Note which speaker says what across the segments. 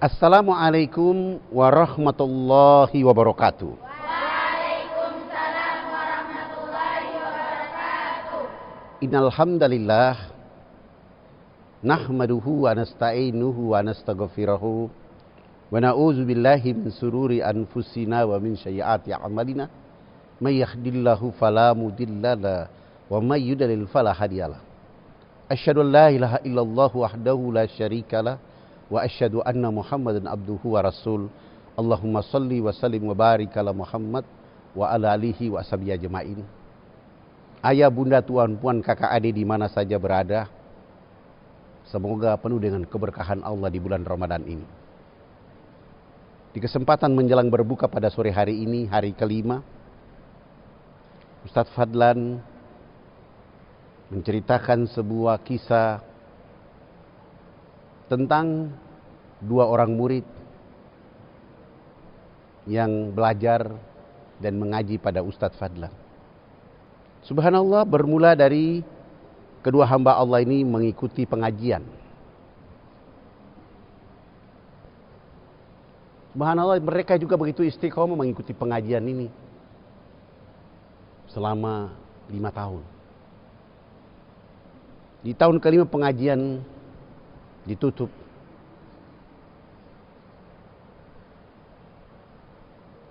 Speaker 1: Assalamualaikum warahmatullahi wabarakatuh.
Speaker 2: Waalaikumsalam warahmatullahi wabarakatuh.
Speaker 1: Innal hamdalillah nahmaduhu wa nasta'inuhu wa nastaghfiruhu wa na'udzu billahi min sururi anfusina wa min sayyiati a'malina may yahdihillahu fala mudhillalah wa may yudlil fala hadiyalah. Asyhadu an la ilaha illallah wahdahu la syarikalah wa asyhadu anna Muhammadan abduhu wa rasul. Allahumma salli wa sallim wa barik ala Muhammad wa ala alihi wa ashabihi ajmain. Ayah, bunda, tuan, puan, kakak, adik di mana saja berada, semoga penuh dengan keberkahan Allah di bulan Ramadan ini. Di kesempatan menjelang berbuka pada sore hari ini, hari kelima, Ustadz Fadlan menceritakan sebuah kisah tentang dua orang murid yang belajar dan mengaji pada Ustadz Fadlan. Subhanallah, bermula dari kedua hamba Allah ini mengikuti pengajian. Subhanallah, mereka juga begitu istiqomah mengikuti pengajian ini selama 5 tahun. Di tahun kelima pengajian ditutup.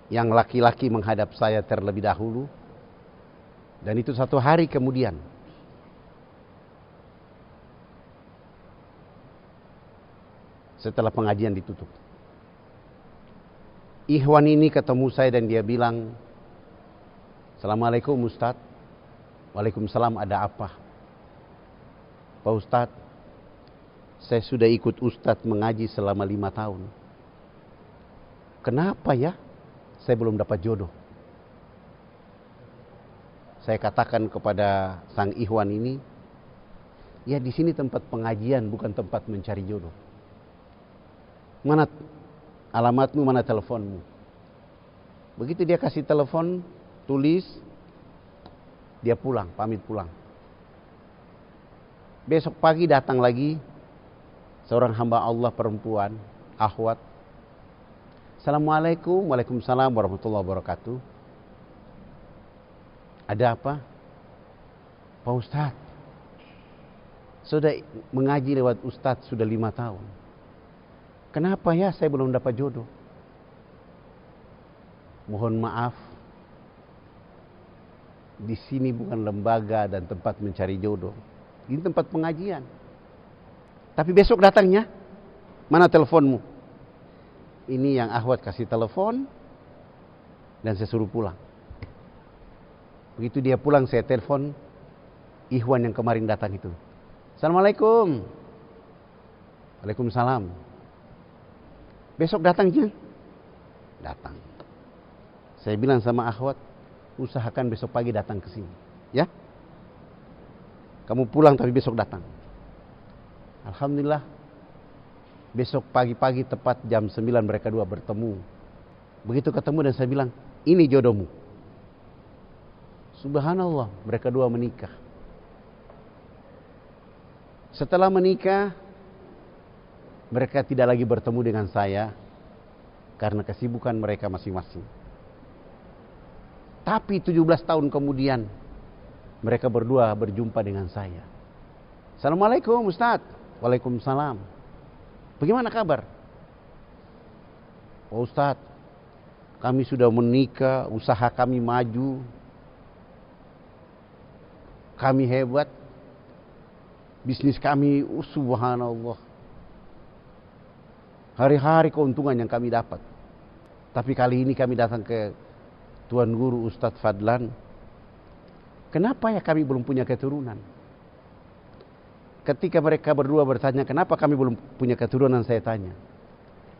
Speaker 1: Yang laki-laki menghadap saya terlebih dahulu. Dan itu 1 hari kemudian. Setelah pengajian ditutup. Ikhwan ini ketemu saya dan dia bilang, "Assalamualaikum Ustadz." "Waalaikumsalam, ada apa?" "Pak Ustadz, saya sudah ikut Ustadz mengaji selama 5 tahun. Kenapa ya saya belum dapat jodoh?" Saya katakan kepada sang ikhwan ini, "Ya, di sini tempat pengajian, bukan tempat mencari jodoh. Mana alamatmu, mana teleponmu?" Begitu dia kasih telepon, tulis, dia pulang, pamit pulang. Besok pagi datang lagi seorang hamba Allah perempuan, akhwat. "Assalamualaikum." "Waalaikumsalam warahmatullahi wabarakatuh." "Ada apa?" "Pak Ustadz, sudah mengaji lewat Ustadz sudah 5 tahun. Kenapa ya saya belum dapat jodoh?" "Mohon maaf, di sini bukan lembaga dan tempat mencari jodoh. Ini tempat pengajian. Tapi besok datangnya, mana teleponmu?" Ini yang akhwat kasih telepon dan saya suruh pulang. Begitu dia pulang, saya telepon ikhwan yang kemarin datang itu. "Assalamualaikum." "Waalaikumsalam." "Besok datangnya?" "Datang." Saya bilang sama akhwat, "Usahakan besok pagi datang ke sini, ya. Kamu pulang tapi besok datang." Alhamdulillah, besok pagi-pagi tepat jam 9 mereka dua bertemu. Begitu ketemu dan saya bilang, "Ini jodohmu." Subhanallah, mereka dua menikah. Setelah menikah, mereka tidak lagi bertemu dengan saya karena kesibukan mereka masing-masing. Tapi 17 tahun kemudian, mereka berdua berjumpa dengan saya. "Assalamualaikum Ustadz." "Waalaikumsalam." "Bagaimana kabar?" "Oh Ustadz, kami sudah menikah, usaha kami maju, kami hebat, bisnis kami, subhanallah, hari-hari keuntungan yang kami dapat. Tapi kali ini kami datang ke Tuan Guru Ustadz Fadlan. Kenapa ya kami belum punya keturunan?" Ketika mereka berdua bertanya, "Kenapa kami belum punya keturunan?" saya tanya,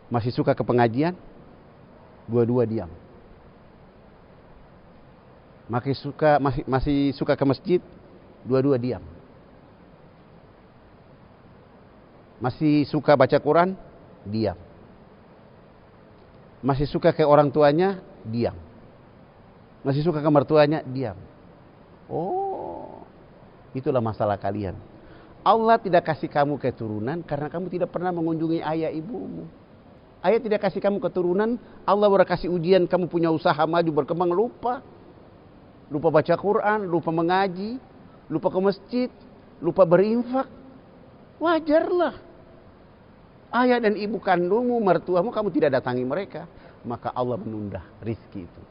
Speaker 1: "Masih suka ke pengajian?" Dua-dua diam. Masih suka ke masjid? Dua-dua diam. Masih suka baca Quran? Diam. Masih suka ke orang tuanya? Diam. Masih suka ke mertuanya? Diam. Oh, itulah masalah kalian. Allah tidak kasih kamu keturunan karena kamu tidak pernah mengunjungi ayah ibumu. Ayah tidak kasih kamu keturunan, Allah baru kasih ujian, kamu punya usaha maju berkembang, lupa. Lupa baca Quran, lupa mengaji, lupa ke masjid, lupa berinfak. Wajarlah. Ayah dan ibu kandungmu, mertuamu, kamu tidak datangi mereka. Maka Allah menunda rizki itu.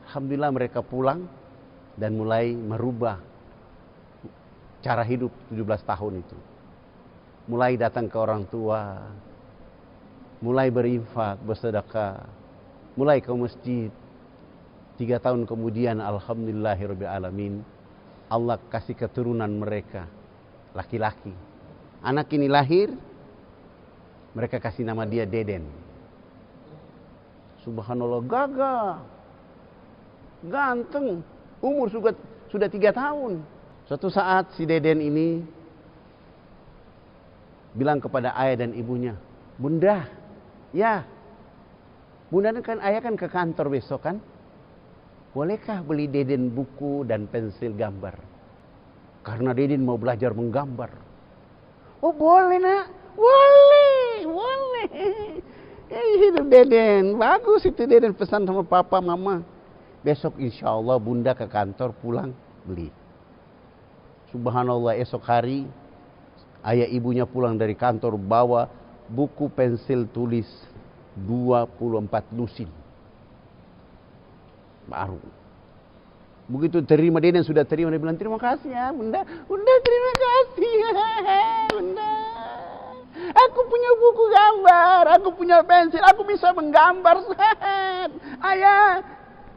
Speaker 1: Alhamdulillah mereka pulang dan mulai merubah cara hidup 17 tahun itu. Mulai datang ke orang tua, mulai berinfak, bersedekah, mulai ke masjid. 3 tahun kemudian alhamdulillahirabbil alamin, Allah kasih keturunan mereka laki-laki. Anak ini lahir, mereka kasih nama dia Deden. Subhanallah, gagah, ganteng, umur sudah 3 tahun. Suatu saat si Deden ini bilang kepada ayah dan ibunya, "Bunda, ya, Bunda kan ayah kan ke kantor besok kan? Bolehkah beli Deden buku dan pensil gambar? Karena Deden mau belajar menggambar." "Oh boleh nak, boleh, boleh. Itu Deden, bagus itu Deden, pesan sama papa mama. Besok insya Allah Bunda ke kantor pulang beli." Subhanallah, esok hari ayah ibunya pulang dari kantor bawa buku pensil tulis 24 lusin. Baru. Begitu terima, Deden sudah terima, dia bilang, "Terima kasih ya Bunda. Bunda terima kasih ya Bunda. Aku punya buku gambar, aku punya pensil, aku bisa menggambar." "Ayah,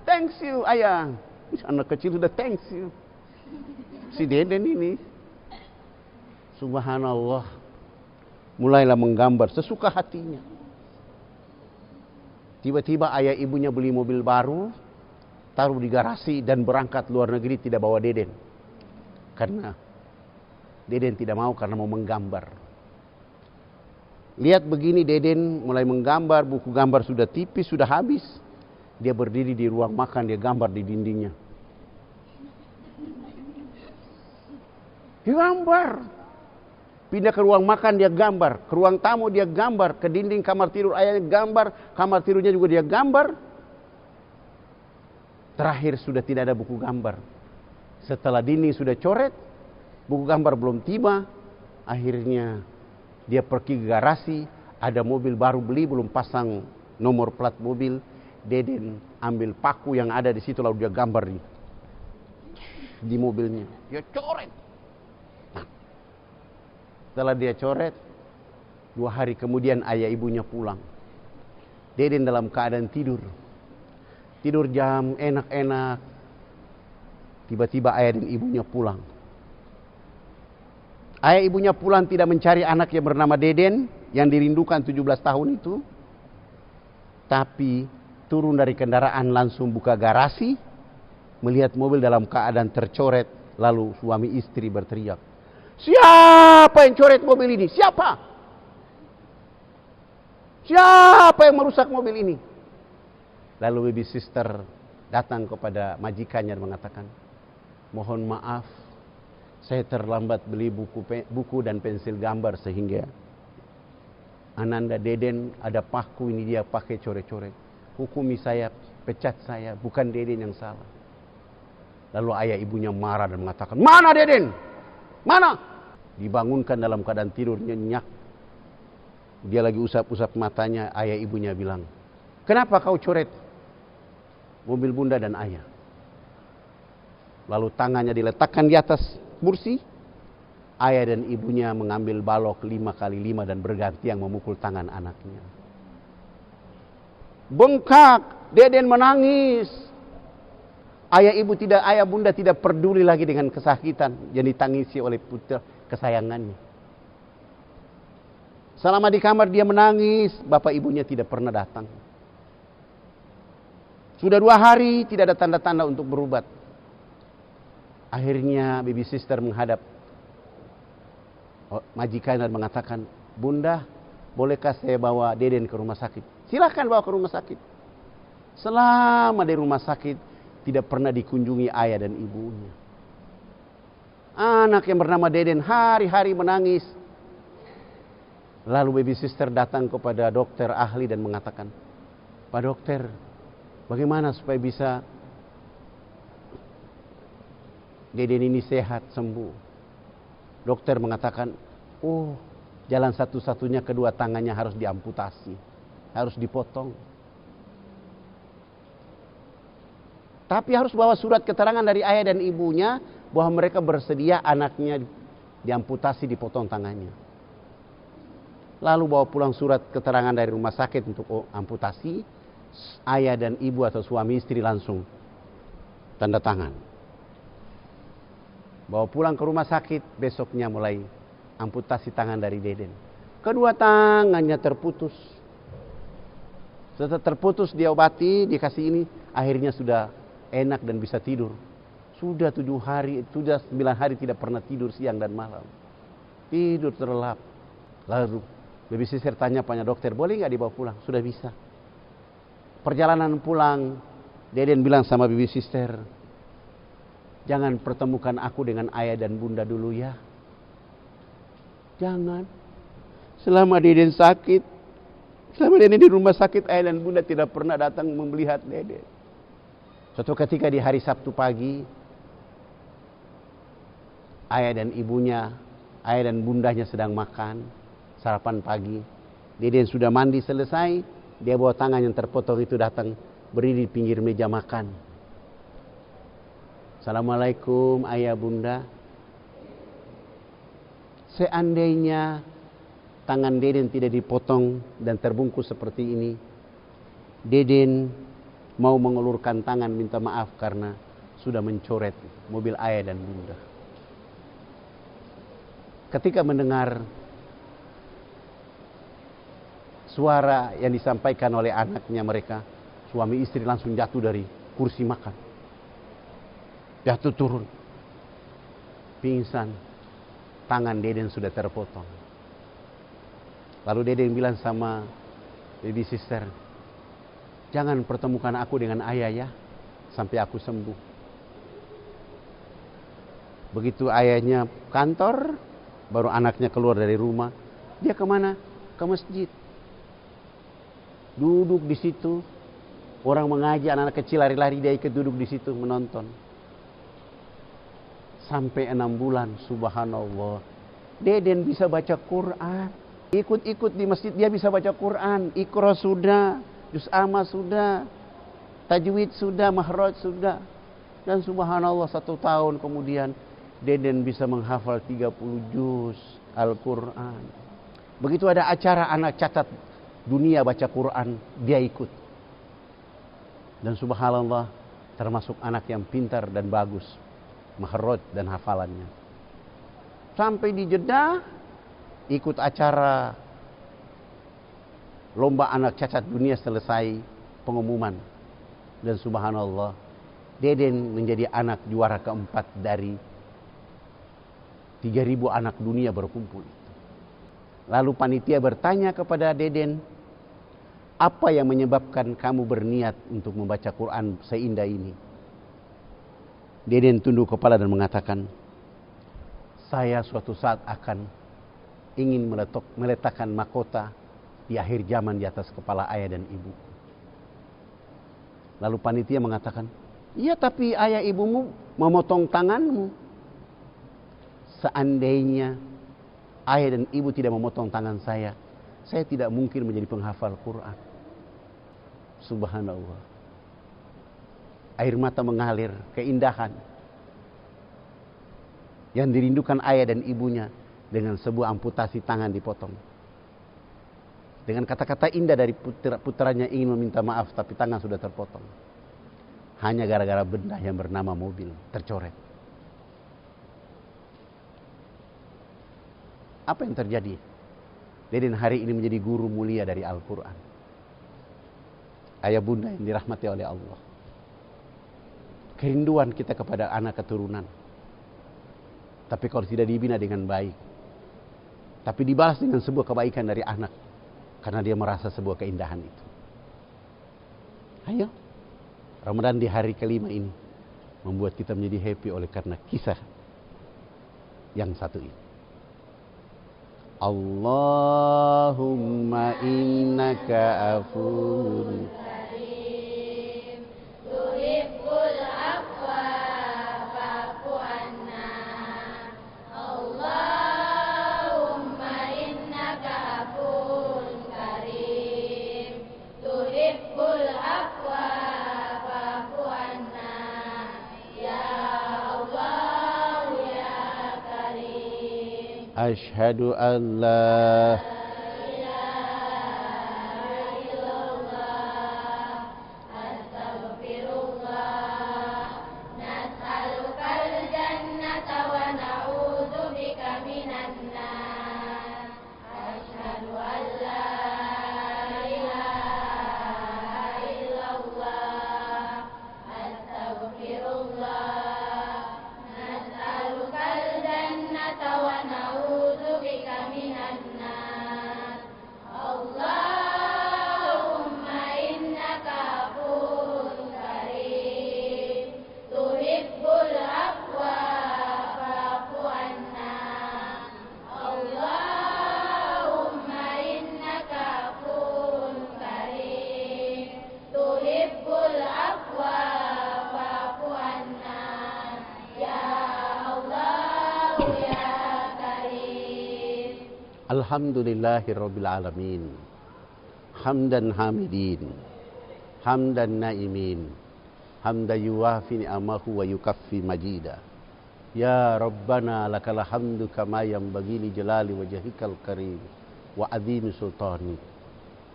Speaker 1: thanks you ayah." Anak kecil sudah thanks you. Si Deden ini, subhanallah, mulailah menggambar sesuka hatinya. Tiba-tiba ayah ibunya beli mobil baru, taruh di garasi dan berangkat luar negeri, tidak bawa Deden. Karena Deden tidak mau, karena mau menggambar. Lihat begini, Deden mulai menggambar, buku gambar sudah tipis, sudah habis. Dia berdiri di ruang makan, dia gambar di dindingnya. Dia gambar. Pindah ke ruang makan, dia gambar. Ke ruang tamu, dia gambar. Ke dinding kamar tidur ayahnya gambar. Kamar tidurnya juga dia gambar. Terakhir sudah tidak ada buku gambar. Setelah dinding sudah coret, buku gambar belum tiba. Akhirnya dia pergi ke garasi, ada mobil baru beli, belum pasang nomor plat mobil. Deden ambil paku yang ada di situ, lalu dia gambar di mobilnya. Dia coret. Nah, setelah dia coret, 2 hari kemudian ayah ibunya pulang. Deden dalam keadaan tidur. Tidur jam enak-enak. Tiba-tiba ayah dan ibunya pulang. Ayah ibunya pulang tidak mencari anak yang bernama Deden yang dirindukan 17 tahun itu. Tapi turun dari kendaraan langsung buka garasi. Melihat mobil dalam keadaan tercoret. Lalu suami istri berteriak, "Siapa yang coret mobil ini? Siapa? Siapa yang merusak mobil ini?" Lalu baby sister datang kepada majikannya dan mengatakan, "Mohon maaf, saya terlambat beli buku dan pensil gambar sehingga Ananda Deden ada paku ini dia pakai coret-coret. Hukumi saya, pecat saya, bukan Deden yang salah." Lalu ayah ibunya marah dan mengatakan, "Mana Deden? Mana?" Dibangunkan dalam keadaan tidur nyenyak. Dia lagi usap-usap matanya. Ayah ibunya bilang, "Kenapa kau coret mobil Bunda dan ayah?" Lalu tangannya diletakkan di atas kursi. Ayah dan ibunya mengambil balok 5x5 dan bergantian memukul tangan anaknya. Bengkak, Deden menangis. Ayah bunda tidak peduli lagi dengan kesakitan yang ditangisi oleh putra kesayangannya. Selama di kamar dia menangis, bapak ibunya tidak pernah datang. Sudah 2 hari tidak ada tanda-tanda untuk berobat. Akhirnya baby sister menghadap majikan dan mengatakan, "Bunda, bolehkah saya bawa Deden ke rumah sakit?" "Silahkan bawa ke rumah sakit." Selama di rumah sakit tidak pernah dikunjungi ayah dan ibunya. Anak yang bernama Deden hari-hari menangis. Lalu baby sister datang kepada dokter ahli dan mengatakan, Pak dokter, bagaimana supaya bisa Deden ini sehat, sembuh? Dokter mengatakan, oh, jalan satu-satunya kedua tangannya harus diamputasi, harus dipotong. Tapi harus bawa surat keterangan dari ayah dan ibunya bahwa mereka bersedia anaknya diamputasi, dipotong tangannya. Lalu bawa pulang surat keterangan dari rumah sakit untuk amputasi. Ayah dan ibu atau suami istri langsung tanda tangan. Bawa pulang ke rumah sakit, besoknya mulai amputasi tangan dari Deden. Kedua tangannya terputus. Setelah terputus diobati, dikasih ini, akhirnya sudah enak dan bisa tidur. Sudah 7 hari, sudah 9 hari tidak pernah tidur siang dan malam. Tidur terlelap. Lalu baby sister tanya pada dokter, boleh nggak dibawa pulang? Sudah bisa. Perjalanan pulang, Deden bilang sama baby sister, jangan pertemukan aku dengan ayah dan bunda dulu ya. Jangan. Selama Deden sakit, selama Deden di rumah sakit, ayah dan bunda tidak pernah datang melihat Deden. Suatu ketika di hari Sabtu pagi, ayah dan ibunya, ayah dan bundanya sedang makan sarapan pagi. Deden sudah mandi selesai, dia bawa tangan yang terpotong itu datang berdiri di pinggir meja makan. Assalamualaikum ayah bunda. Seandainya tangan Deden tidak dipotong dan terbungkus seperti ini, Deden mau mengulurkan tangan minta maaf karena sudah mencoret mobil ayah dan bunda. Ketika mendengar suara yang disampaikan oleh anaknya mereka, suami istri langsung jatuh dari kursi makan. Jatuh turun, pingsan, tangan Deden sudah terpotong. Lalu Deden bilang sama baby sister, jangan pertemukan aku dengan ayah ya, sampai aku sembuh. Begitu ayahnya kantor, baru anaknya keluar dari rumah. Dia kemana? Ke masjid. Duduk di situ, orang mengaji, anak-anak kecil lari-lari, dia ikut duduk di situ menonton. Sampai 6 bulan, subhanallah. Deden bisa baca Quran. Ikut-ikut di masjid dia bisa baca Quran. Iqra sudah, juz amma sudah, tajwid sudah, mahraj sudah. Dan subhanallah 1 tahun kemudian Deden bisa menghafal 30 juz Al-Quran. Begitu ada acara anak catat dunia baca Quran, dia ikut. Dan subhanallah termasuk anak yang pintar dan bagus. Mahraj dan hafalannya. Sampai di Jeddah ikut acara lomba anak cacat dunia, selesai pengumuman. Dan subhanallah Deden menjadi anak juara keempat dari 3.000 anak dunia berkumpul. Lalu panitia bertanya kepada Deden, apa yang menyebabkan kamu berniat untuk membaca Quran seindah ini? Deden tunduk kepala dan mengatakan, saya suatu saat akan ingin meletakkan mahkota di akhir zaman di atas kepala ayah dan ibu. Lalu panitia mengatakan, iya tapi ayah ibumu memotong tanganmu. Seandainya ayah dan ibu tidak memotong tangan saya tidak mungkin menjadi penghafal Quran. Subhanallah. Air mata mengalir, keindahan yang dirindukan ayah dan ibunya dengan sebuah amputasi tangan dipotong. Dengan kata-kata indah dari putranya ingin meminta maaf, tapi tangan sudah terpotong. Hanya gara-gara benda yang bernama mobil tercoret. Apa yang terjadi? Deden hari ini menjadi guru mulia dari Al-Quran. Ayah bunda yang dirahmati oleh Allah. Kerinduan kita kepada anak keturunan. Tapi kalau tidak dibina dengan baik, tapi dibalas dengan sebuah kebaikan dari anak, karena dia merasa sebuah keindahan itu. Ayo, Ramadan di hari kelima ini membuat kita menjadi happy oleh karena kisah yang satu ini. Allahumma innaka afuwun
Speaker 2: karim tuhibbul afwa fa'fu anna. Allahumma innaka afuwun karim tuhibbul afwa fa'fu anna. Ya Allah ya karim.
Speaker 1: Asyhadu an la Alhamdulillahirabbil alamin. Hamdan hamidin, hamdan naimin, hamdan yuwafi ni'amahu wa yukaffi majida. Ya Rabbana lakal hamdu kama yanbaghi li jalali wajhikal karim wa azimi sultanik.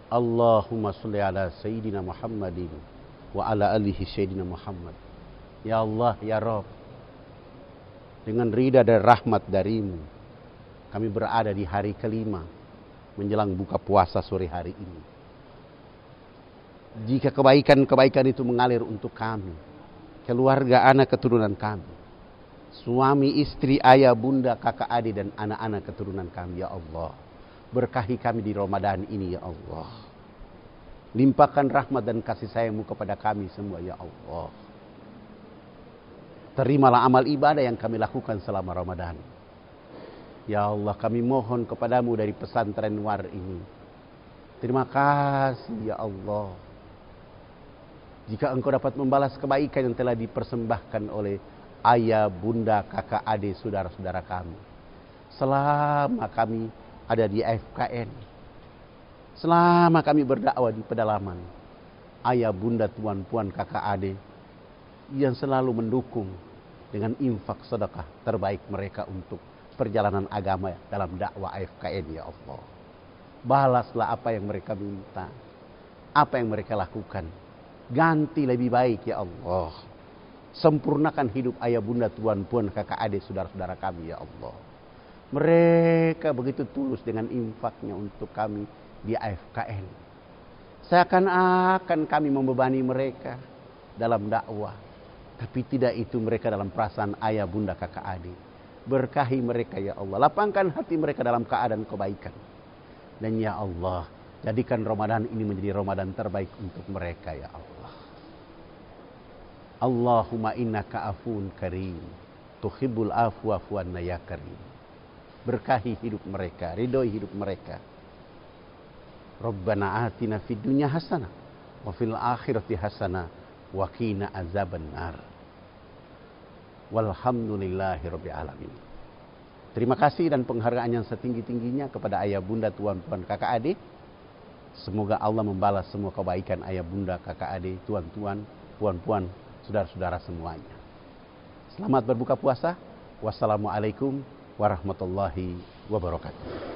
Speaker 1: Allahumma sholli ala sayyidina Muhammadin wa ala alihi sayyidina Muhammad. Ya Allah, ya Rabb, dengan ridha dan rahmat darimu kami berada di hari kelima menjelang buka puasa sore hari ini. Jika kebaikan-kebaikan itu mengalir untuk kami, keluarga, anak keturunan kami, suami, istri, ayah, bunda, kakak, adik, dan anak-anak keturunan kami, ya Allah, berkahi kami di Ramadan ini, ya Allah. Limpahkan rahmat dan kasih sayang-Mu kepada kami semua, ya Allah. Terimalah amal ibadah yang kami lakukan selama Ramadan. Ya Allah, kami mohon kepadamu dari pesantren Nur ini. Terima kasih, ya Allah. Jika Engkau dapat membalas kebaikan yang telah dipersembahkan oleh ayah, bunda, kakak, adik, saudara-saudara kami. Selama kami ada di AFKN. Selama kami berdakwah di pedalaman. Ayah, bunda, tuan, puan, kakak, adik yang selalu mendukung dengan infak sedekah terbaik mereka untuk perjalanan agama dalam dakwah AFKN, ya Allah. Balaslah apa yang mereka minta, apa yang mereka lakukan. Ganti lebih baik, ya Allah. Sempurnakan hidup ayah, bunda, tuan, puan, kakak, adik, saudara-saudara kami, ya Allah. Mereka begitu tulus dengan infaknya untuk kami di AFKN. Seakan-akan kami membebani mereka dalam dakwah. Tapi tidak itu mereka dalam perasaan ayah, bunda, kakak, adik. Berkahi mereka, ya Allah. Lapangkan hati mereka dalam keadaan kebaikan. Dan ya Allah, jadikan Ramadan ini menjadi Ramadan terbaik untuk mereka, ya Allah. Allahumma innaka afuun karim tuhibbul afwa fa'fu anna ya karim. Berkahi hidup mereka, ridhoi hidup mereka. Rabbana atina fid dunya hasanah wa fil akhirati hasanah wa qina azabannar. Walhamdulillahirabbil alamin. Terima kasih dan penghargaan yang setinggi-tingginya kepada ayah, bunda, tuan, puan, kakak, adik. Semoga Allah membalas semua kebaikan ayah, bunda, kakak, adik, tuan, puan, puan, saudara-saudara semuanya. Selamat berbuka puasa. Wassalamualaikum warahmatullahi wabarakatuh.